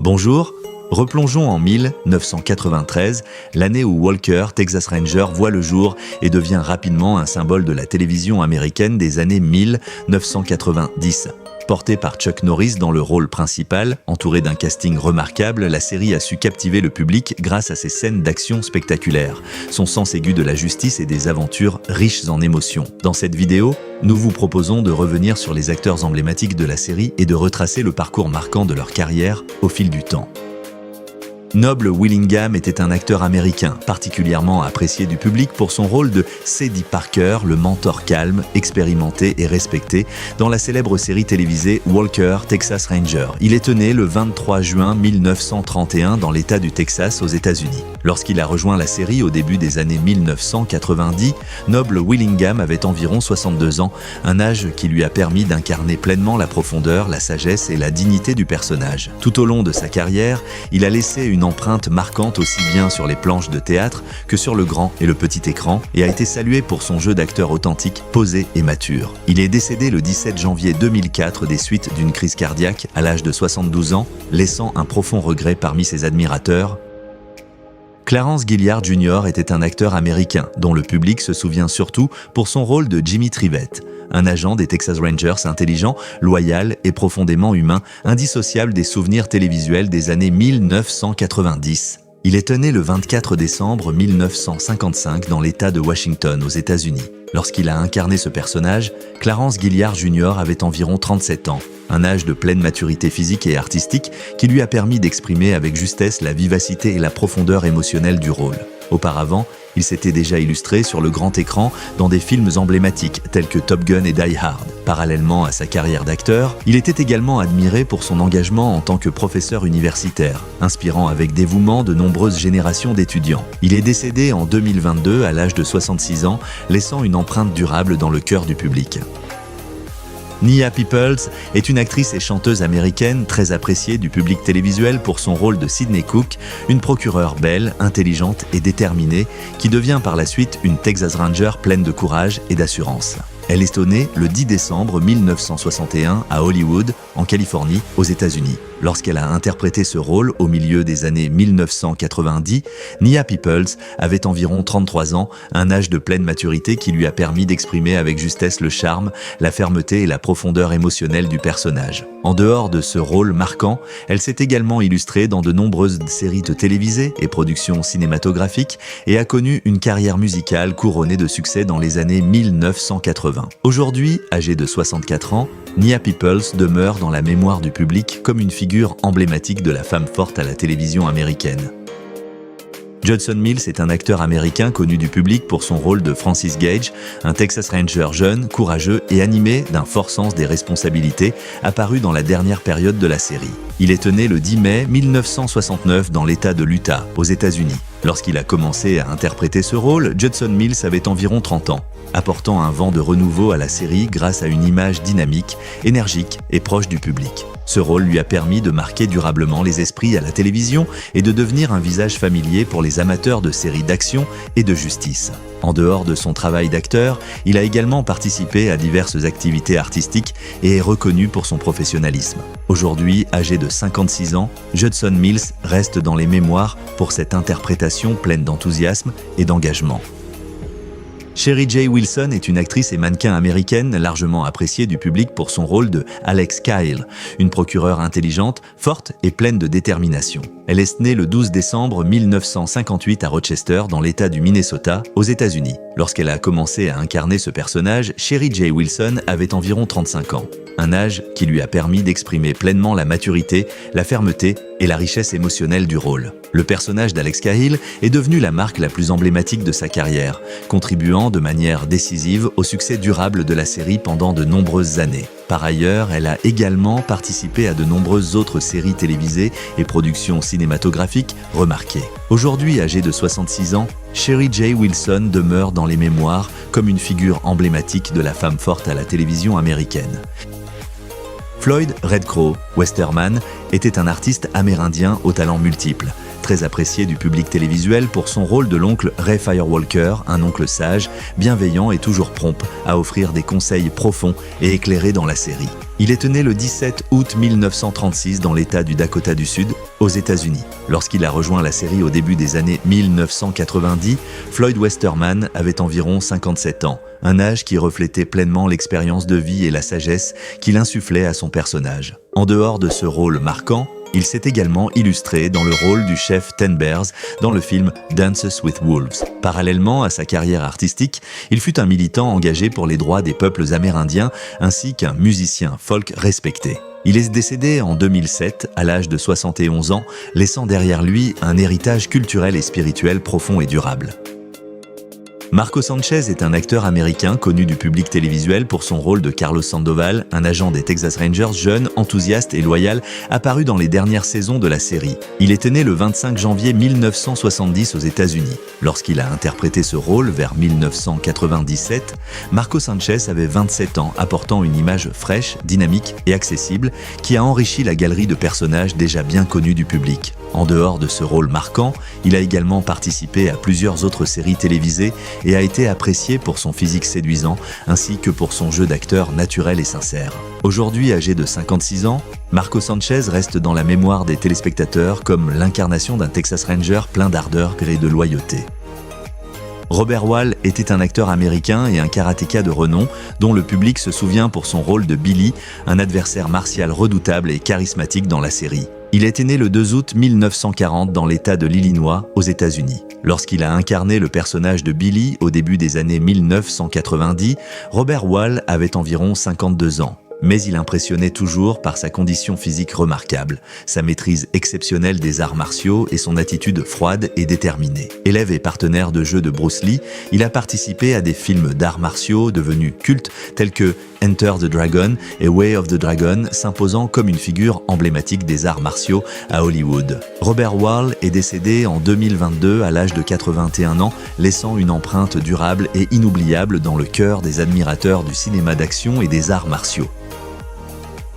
Bonjour, replongeons en 1993, l'année où Walker, Texas Ranger, voit le jour et devient rapidement un symbole de la télévision américaine des années 1990. Portée par Chuck Norris dans le rôle principal, entourée d'un casting remarquable, la série a su captiver le public grâce à ses scènes d'action spectaculaires, son sens aigu de la justice et des aventures riches en émotions. Dans cette vidéo, nous vous proposons de revenir sur les acteurs emblématiques de la série et de retracer le parcours marquant de leur carrière au fil du temps. Noble Willingham était un acteur américain, particulièrement apprécié du public pour son rôle de Sadie Parker, le mentor calme, expérimenté et respecté, dans la célèbre série télévisée Walker, Texas Ranger. Il est né le 23 juin 1931 dans l'État du Texas aux États-Unis. Lorsqu'il a rejoint la série au début des années 1990, Noble Willingham avait environ 62 ans, un âge qui lui a permis d'incarner pleinement la profondeur, la sagesse et la dignité du personnage. Tout au long de sa carrière, il a laissé une empreinte marquante aussi bien sur les planches de théâtre que sur le grand et le petit écran et a été salué pour son jeu d'acteur authentique, posé et mature. Il est décédé le 17 janvier 2004 des suites d'une crise cardiaque à l'âge de 72 ans, laissant un profond regret parmi ses admirateurs. Clarence Gilliard Jr. était un acteur américain dont le public se souvient surtout pour son rôle de Jimmy Trivette, un agent des Texas Rangers intelligent, loyal et profondément humain, indissociable des souvenirs télévisuels des années 1990. Il est né le 24 décembre 1955 dans l'État de Washington, aux États-Unis. Lorsqu'il a incarné ce personnage, Clarence Gilliard Jr. avait environ 37 ans, un âge de pleine maturité physique et artistique qui lui a permis d'exprimer avec justesse la vivacité et la profondeur émotionnelle du rôle. Auparavant, il s'était déjà illustré sur le grand écran dans des films emblématiques tels que Top Gun et Die Hard. Parallèlement à sa carrière d'acteur, il était également admiré pour son engagement en tant que professeur universitaire, inspirant avec dévouement de nombreuses générations d'étudiants. Il est décédé en 2022 à l'âge de 66 ans, laissant une empreinte durable dans le cœur du public. Nia Peoples est une actrice et chanteuse américaine très appréciée du public télévisuel pour son rôle de Sidney Cook, une procureure belle, intelligente et déterminée qui devient par la suite une Texas Ranger pleine de courage et d'assurance. Elle est née le 10 décembre 1961 à Hollywood, en Californie, aux États-Unis. Lorsqu'elle a interprété ce rôle au milieu des années 1990, Nia Peoples avait environ 33 ans, un âge de pleine maturité qui lui a permis d'exprimer avec justesse le charme, la fermeté et la profondeur émotionnelle du personnage. En dehors de ce rôle marquant, elle s'est également illustrée dans de nombreuses séries de télévisées et productions cinématographiques et a connu une carrière musicale couronnée de succès dans les années 1980. Aujourd'hui, âgée de 64 ans, Nia Peoples demeure dans la mémoire du public comme une figure emblématique de la femme forte à la télévision américaine. Judson Mills est un acteur américain connu du public pour son rôle de Francis Gage, un Texas Ranger jeune, courageux et animé d'un fort sens des responsabilités, apparu dans la dernière période de la série. Il est né le 10 mai 1969 dans l'État de l'Utah, aux États-Unis. Lorsqu'il a commencé à interpréter ce rôle, Judson Mills avait environ 30 ans, apportant un vent de renouveau à la série grâce à une image dynamique, énergique et proche du public. Ce rôle lui a permis de marquer durablement les esprits à la télévision et de devenir un visage familier pour les amateurs de séries d'action et de justice. En dehors de son travail d'acteur, il a également participé à diverses activités artistiques et est reconnu pour son professionnalisme. Aujourd'hui, âgé de 56 ans, Judson Mills reste dans les mémoires pour cette interprétation pleine d'enthousiasme et d'engagement. Sherry J. Wilson est une actrice et mannequin américaine largement appréciée du public pour son rôle de Alex Kyle, une procureure intelligente, forte et pleine de détermination. Elle est née le 12 décembre 1958 à Rochester, dans l'État du Minnesota, aux États-Unis. Lorsqu'elle a commencé à incarner ce personnage, Sherry J. Wilson avait environ 35 ans, un âge qui lui a permis d'exprimer pleinement la maturité, la fermeté et la richesse émotionnelle du rôle. Le personnage d'Alex Cahill est devenu la marque la plus emblématique de sa carrière, contribuant de manière décisive au succès durable de la série pendant de nombreuses années. Par ailleurs, elle a également participé à de nombreuses autres séries télévisées et productions cinématographiques remarquées. Aujourd'hui, âgée de 66 ans, Sherry J. Wilson demeure dans les mémoires comme une figure emblématique de la femme forte à la télévision américaine. Floyd Red Crow Westerman était un artiste amérindien aux talents multiples, très apprécié du public télévisuel pour son rôle de l'oncle Ray Firewalker, un oncle sage, bienveillant et toujours prompt à offrir des conseils profonds et éclairés dans la série. Il est né le 17 août 1936 dans l'État du Dakota du Sud, aux États-Unis. Lorsqu'il a rejoint la série au début des années 1990, Floyd Westerman avait environ 57 ans, un âge qui reflétait pleinement l'expérience de vie et la sagesse qu'il insufflait à son personnage. En dehors de ce rôle marquant, il s'est également illustré dans le rôle du chef Ten Bears dans le film Dances with Wolves. Parallèlement à sa carrière artistique, il fut un militant engagé pour les droits des peuples amérindiens ainsi qu'un musicien folk respecté. Il est décédé en 2007 à l'âge de 71 ans, laissant derrière lui un héritage culturel et spirituel profond et durable. Marco Sanchez est un acteur américain connu du public télévisuel pour son rôle de Carlos Sandoval, un agent des Texas Rangers jeune, enthousiaste et loyal, apparu dans les dernières saisons de la série. Il est né le 25 janvier 1970 aux États-Unis. Lorsqu'il a interprété ce rôle vers 1997, Marco Sanchez avait 27 ans, apportant une image fraîche, dynamique et accessible qui a enrichi la galerie de personnages déjà bien connus du public. En dehors de ce rôle marquant, il a également participé à plusieurs autres séries télévisées et a été apprécié pour son physique séduisant ainsi que pour son jeu d'acteur naturel et sincère. Aujourd'hui âgé de 56 ans, Marco Sanchez reste dans la mémoire des téléspectateurs comme l'incarnation d'un Texas Ranger plein d'ardeur et de loyauté. Robert Wall était un acteur américain et un karatéka de renom dont le public se souvient pour son rôle de Billy, un adversaire martial redoutable et charismatique dans la série. Il est né le 2 août 1940 dans l'État de l'Illinois, aux États-Unis. Lorsqu'il a incarné le personnage de Billy au début des années 1990, Robert Wall avait environ 52 ans. Mais il impressionnait toujours par sa condition physique remarquable, sa maîtrise exceptionnelle des arts martiaux et son attitude froide et déterminée. Élève et partenaire de jeu de Bruce Lee, il a participé à des films d'arts martiaux devenus cultes tels que Enter the Dragon et Way of the Dragon, s'imposant comme une figure emblématique des arts martiaux à Hollywood. Robert Wall est décédé en 2022 à l'âge de 81 ans, laissant une empreinte durable et inoubliable dans le cœur des admirateurs du cinéma d'action et des arts martiaux.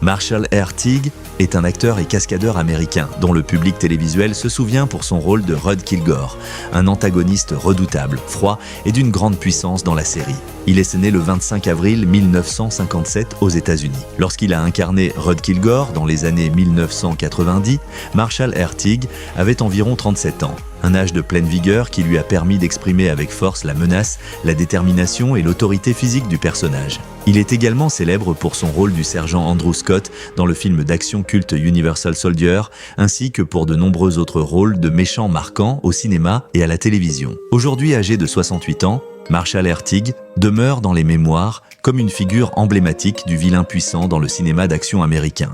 Marshall R. Teague est un acteur et cascadeur américain dont le public télévisuel se souvient pour son rôle de Rudd Kilgore, un antagoniste redoutable, froid et d'une grande puissance dans la série. Il est né le 25 avril 1957 aux États-Unis. Lorsqu'il a incarné Rudd Kilgore dans les années 1990, Marshall R. Teague avait environ 37 ans. Un âge de pleine vigueur qui lui a permis d'exprimer avec force la menace, la détermination et l'autorité physique du personnage. Il est également célèbre pour son rôle du sergent Andrew Scott dans le film d'action culte Universal Soldier, ainsi que pour de nombreux autres rôles de méchants marquants au cinéma et à la télévision. Aujourd'hui âgé de 68 ans, Marshall R. Teague demeure dans les mémoires comme une figure emblématique du vilain puissant dans le cinéma d'action américain.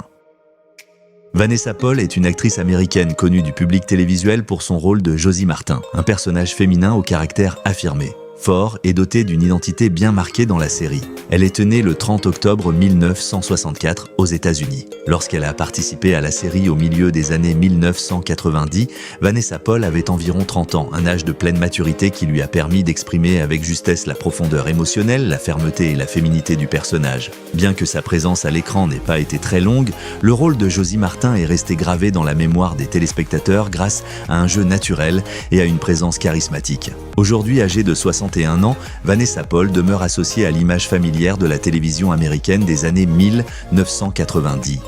Vanessa Paul est une actrice américaine connue du public télévisuel pour son rôle de Josie Martin, un personnage féminin au caractère affirmé, fort et doté d'une identité bien marquée dans la série. Elle est née le 30 octobre 1964 aux États-Unis. Lorsqu'elle a participé à la série au milieu des années 1990, Vanessa Paul avait environ 30 ans, un âge de pleine maturité qui lui a permis d'exprimer avec justesse la profondeur émotionnelle, la fermeté et la féminité du personnage. Bien que sa présence à l'écran n'ait pas été très longue, le rôle de Josie Martin est resté gravé dans la mémoire des téléspectateurs grâce à un jeu naturel et à une présence charismatique. Aujourd'hui âgée de 61 ans, Vanessa Paul demeure associée à l'image familière de la télévision américaine des années 1990.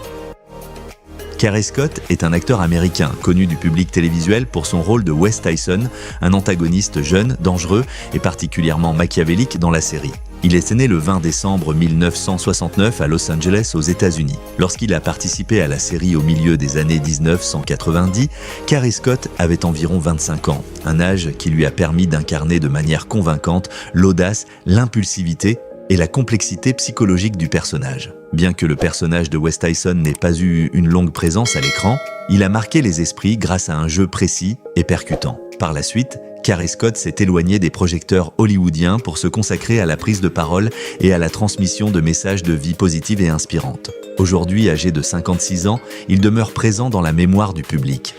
Cary Scott est un acteur américain connu du public télévisuel pour son rôle de Wes Tyson, un antagoniste jeune, dangereux et particulièrement machiavélique dans la série. Il est né le 20 décembre 1969 à Los Angeles aux États-Unis. Lorsqu'il a participé à la série au milieu des années 1990, Cary Scott avait environ 25 ans, un âge qui lui a permis d'incarner de manière convaincante l'audace, l'impulsivité et la complexité psychologique du personnage. Bien que le personnage de Wes Tyson n'ait pas eu une longue présence à l'écran, il a marqué les esprits grâce à un jeu précis et percutant. Par la suite, Cary Scott s'est éloigné des projecteurs hollywoodiens pour se consacrer à la prise de parole et à la transmission de messages de vie positive et inspirante. Aujourd'hui âgé de 56 ans, il demeure présent dans la mémoire du public.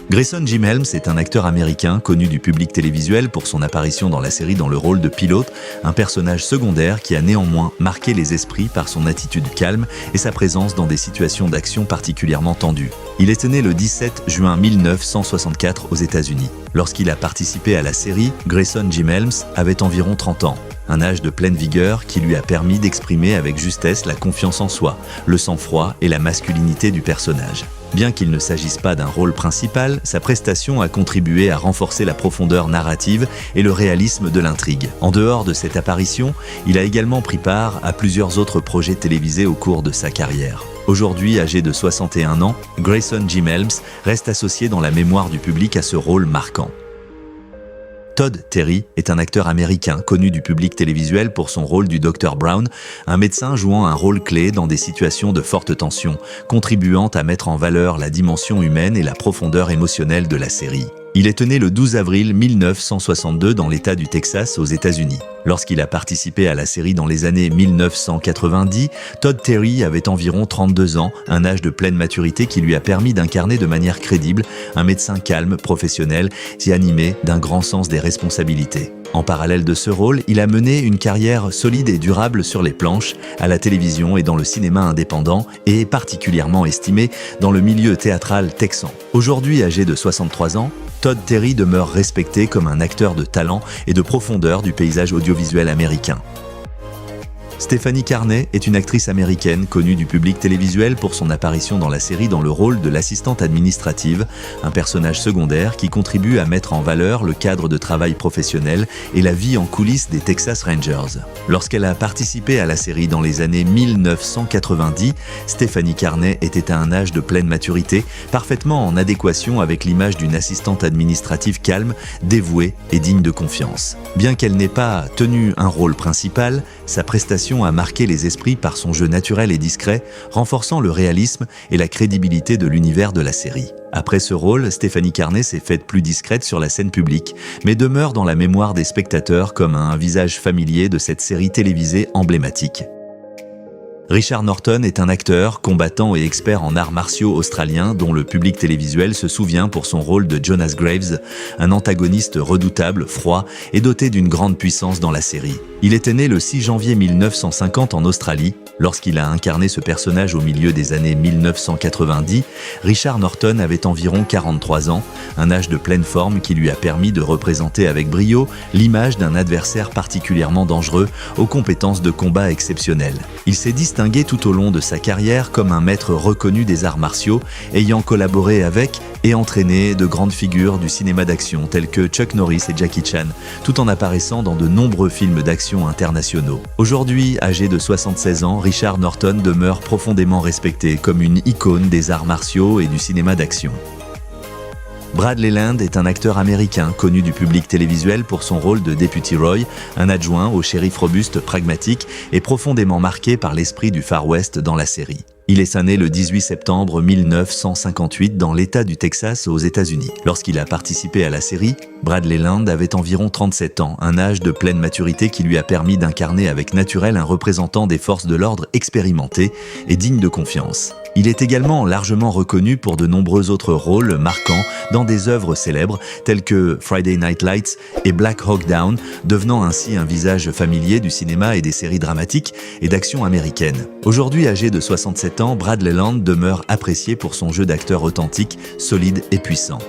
Grayson Jim Helms est un acteur américain connu du public télévisuel pour son apparition dans la série dans le rôle de pilote, un personnage secondaire qui a néanmoins marqué les esprits par son attitude calme et sa présence dans des situations d'action particulièrement tendues. Il est né le 17 juin 1964 aux États-Unis. Lorsqu'il a participé à la série, Grayson Jim Helms avait environ 30 ans, un âge de pleine vigueur qui lui a permis d'exprimer avec justesse la confiance en soi, le sang-froid et la masculinité du personnage. Bien qu'il ne s'agisse pas d'un rôle principal, sa prestation a contribué à renforcer la profondeur narrative et le réalisme de l'intrigue. En dehors de cette apparition, il a également pris part à plusieurs autres projets télévisés au cours de sa carrière. Aujourd'hui, âgé de 61 ans, Grayson Jim Helms reste associé dans la mémoire du public à ce rôle marquant. Todd Terry est un acteur américain connu du public télévisuel pour son rôle du Dr Brown, un médecin jouant un rôle clé dans des situations de forte tension, contribuant à mettre en valeur la dimension humaine et la profondeur émotionnelle de la série. Il est né le 12 avril 1962 dans l'État du Texas aux États-Unis. Lorsqu'il a participé à la série dans les années 1990, Todd Terry avait environ 32 ans, un âge de pleine maturité qui lui a permis d'incarner de manière crédible un médecin calme, professionnel et animé d'un grand sens des responsabilités. En parallèle de ce rôle, il a mené une carrière solide et durable sur les planches, à la télévision et dans le cinéma indépendant, et est particulièrement estimé dans le milieu théâtral texan. Aujourd'hui âgé de 63 ans, Todd Terry demeure respecté comme un acteur de talent et de profondeur du paysage audiovisuel américain. Stephanie Carney est une actrice américaine connue du public télévisuel pour son apparition dans la série dans le rôle de l'assistante administrative, un personnage secondaire qui contribue à mettre en valeur le cadre de travail professionnel et la vie en coulisses des Texas Rangers. Lorsqu'elle a participé à la série dans les années 1990, Stephanie Carney était à un âge de pleine maturité, parfaitement en adéquation avec l'image d'une assistante administrative calme, dévouée et digne de confiance. Bien qu'elle n'ait pas tenu un rôle principal, sa prestation a marqué les esprits par son jeu naturel et discret, renforçant le réalisme et la crédibilité de l'univers de la série. Après ce rôle, Stephanie Carney s'est faite plus discrète sur la scène publique, mais demeure dans la mémoire des spectateurs comme un visage familier de cette série télévisée emblématique. Richard Norton est un acteur, combattant et expert en arts martiaux australien dont le public télévisuel se souvient pour son rôle de Jonas Graves, un antagoniste redoutable, froid et doté d'une grande puissance dans la série. Il était né le 6 janvier 1950 en Australie. Lorsqu'il a incarné ce personnage au milieu des années 1990, Richard Norton avait environ 43 ans, un âge de pleine forme qui lui a permis de représenter avec brio l'image d'un adversaire particulièrement dangereux aux compétences de combat exceptionnelles. Il s'est distingué tout au long de sa carrière comme un maître reconnu des arts martiaux, ayant collaboré avec et entraîné de grandes figures du cinéma d'action tels que Chuck Norris et Jackie Chan, tout en apparaissant dans de nombreux films d'action internationaux. Aujourd'hui, âgé de 76 ans, Richard Norton demeure profondément respecté comme une icône des arts martiaux et du cinéma d'action. Brad Leland est un acteur américain connu du public télévisuel pour son rôle de Deputy Roy, un adjoint au shérif robuste, pragmatique et profondément marqué par l'esprit du Far West dans la série. Il est né le 18 septembre 1958 dans l'État du Texas aux États-Unis. Lorsqu'il a participé à la série, Brad Leland avait environ 37 ans, un âge de pleine maturité qui lui a permis d'incarner avec naturel un représentant des forces de l'ordre expérimenté et digne de confiance. Il est également largement reconnu pour de nombreux autres rôles marquants dans des œuvres célèbres telles que Friday Night Lights et Black Hawk Down, devenant ainsi un visage familier du cinéma et des séries dramatiques et d'action américaines. Aujourd'hui âgé de 67 ans, Brad Leland demeure apprécié pour son jeu d'acteur authentique, solide et puissant.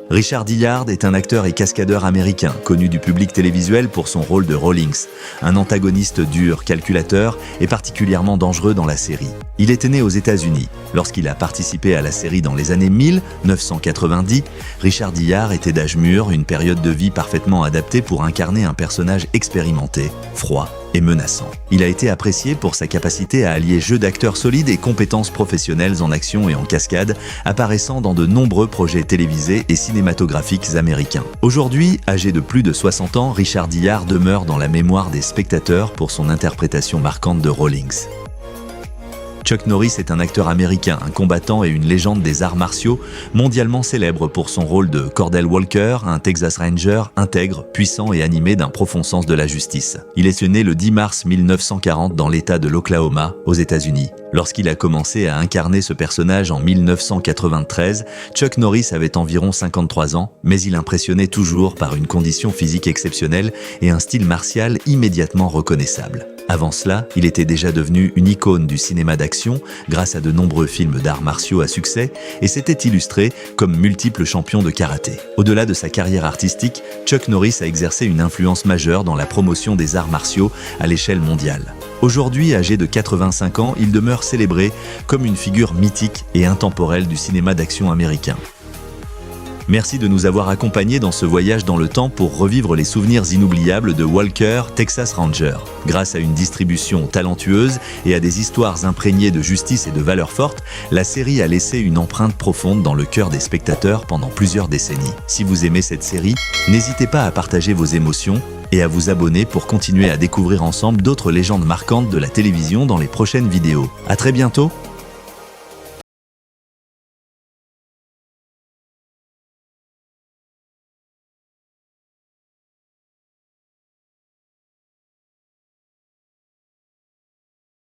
Richard Dillard est un acteur et cascadeur américain, connu du public télévisuel pour son rôle de Rawlings, un antagoniste dur, calculateur et particulièrement dangereux dans la série. Il était né aux États-Unis. Lorsqu'il a participé à la série dans les années 1990, Richard Dillard était d'âge mûr, une période de vie parfaitement adaptée pour incarner un personnage expérimenté, froid et menaçant. Il a été apprécié pour sa capacité à allier jeu d'acteur solide et compétences professionnelles en action et en cascade, apparaissant dans de nombreux projets télévisés et cinématographiques américains. Aujourd'hui, âgé de plus de 60 ans, Richard Dillard demeure dans la mémoire des spectateurs pour son interprétation marquante de Rawlings. Chuck Norris est un acteur américain, un combattant et une légende des arts martiaux, mondialement célèbre pour son rôle de Cordell Walker, un Texas Ranger intègre, puissant et animé d'un profond sens de la justice. Il est né le 10 mars 1940 dans l'État de l'Oklahoma, aux États-Unis. Lorsqu'il a commencé à incarner ce personnage en 1993, Chuck Norris avait environ 53 ans, mais il impressionnait toujours par une condition physique exceptionnelle et un style martial immédiatement reconnaissable. Avant cela, il était déjà devenu une icône du cinéma d'action grâce à de nombreux films d'arts martiaux à succès et s'était illustré comme multiple champion de karaté. Au-delà de sa carrière artistique, Chuck Norris a exercé une influence majeure dans la promotion des arts martiaux à l'échelle mondiale. Aujourd'hui, âgé de 85 ans, il demeure célébré comme une figure mythique et intemporelle du cinéma d'action américain. Merci de nous avoir accompagnés dans ce voyage dans le temps pour revivre les souvenirs inoubliables de Walker, Texas Ranger. Grâce à une distribution talentueuse et à des histoires imprégnées de justice et de valeurs fortes, la série a laissé une empreinte profonde dans le cœur des spectateurs pendant plusieurs décennies. Si vous aimez cette série, n'hésitez pas à partager vos émotions et à vous abonner pour continuer à découvrir ensemble d'autres légendes marquantes de la télévision dans les prochaines vidéos. À très bientôt!